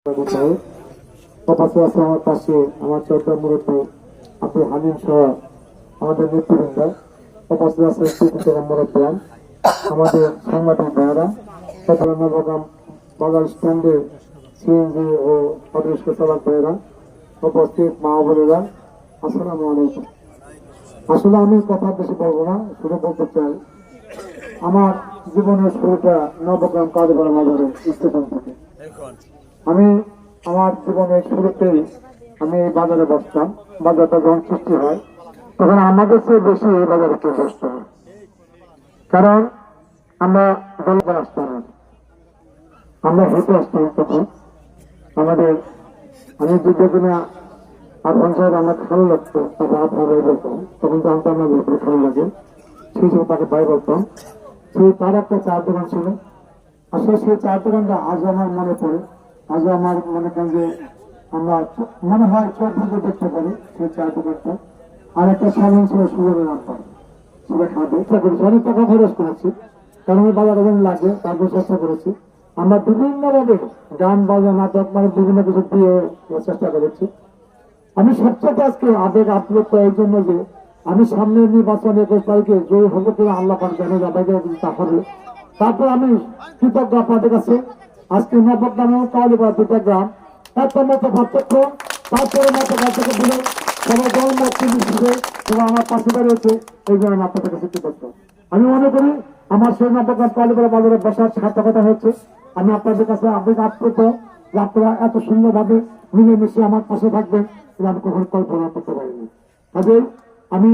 আমার পাশে আমার চৌদ্দ মুরব্বী আব্দুল হালিম সহ আমাদের নেতৃবৃন্দ উপস্থিত আছে মুরব্বীয়ান, আমাদের সাংবাদিক ভাইয়েরা, নবগ্রাম বাজার স্ট্যান্ডে সিএনজি ও অটোরিক্সা চালক ভাইয়েরা, উপস্থিত মা বোনেরা, আসসালামু আলাইকুম। আসলে আমি কথা বেশি বলবো না, শুধু বলতে চাই আমার জীবনের শুরুটা নবগ্রাম কাজীপাড়া বাজারের স্টেশন থেকে। আমি আমার জীবনের শুরুতেই আমি বাজারে বসতাম। বাজারটা যখন সৃষ্টি হয় তখন আমাদের চেয়ে বেশি এই বাজারে কেউ বসতে হয়, কারণ আমরা দলবার আসতাম, আমরা হেঁটে আসতাম। তখন আমাদের আমি যুদ্ধ কিনা আর পঞ্চায়েত আমার ভালো লাগতো, তাকে হাত ভাই বলতাম, তখন জানতাম না যে ভালো লাগে, সেই সময় তাকে ভাই বলতাম। সেই তার একটা চার দোকান ছিল। আসলে সেই চার দোকানটা আজও আমার মনে পড়ে, আজও আমার মনে করেন যে আমরা মনে হয় চোখ থেকে দেখতে পারি সেই চার দোকানটা। আর একটা সামনে ছিল সুযোগের নাম্বার, সেটা খাবে ইচ্ছা করেছি, অনেক টাকা খরচ করেছি, কারণ আমি বাজার ওখানে লাগে, তারপর চেষ্টা করেছি। আমরা বিভিন্নভাবে গান বাজা নাটক মানে বিভিন্ন কিছু দিয়ে চেষ্টা করেছি। আমি সবচেয়ে আজকে আবেগ আপ্লুত এই জন্য যে আমি সামনে নির্বাচন 21 তারিখে জয়ী হবো কিনা আল্লাহ পাক জানে, তা হবে। তারপর আমি কৃতজ্ঞ আপনাদের কাছে। আজকে নবগ্রাম এবং কালীপাড়া দুটা গ্রাম একটা মতো পার্থক্য, তারপরে মতো পার্থক্য দিলে সবাই দল মত হিসেবে সবাই আমার পাশে দাঁড়িয়েছে, এই জন্য আমি আপনাদের কাছে কৃতজ্ঞ। আমি মনে করি আমার সেই নবগ্রাম কালীপাড়া বাজারে বসার সার্থকতা হচ্ছে। আমি আপনাদের কাছে আবেগ আপ্লুত যে আপনারা এত সুন্দরভাবে মিলেমিশে আমার পাশে থাকবেন, আমি কখনো কল্পনা করতে পারিনি। কাজে আমি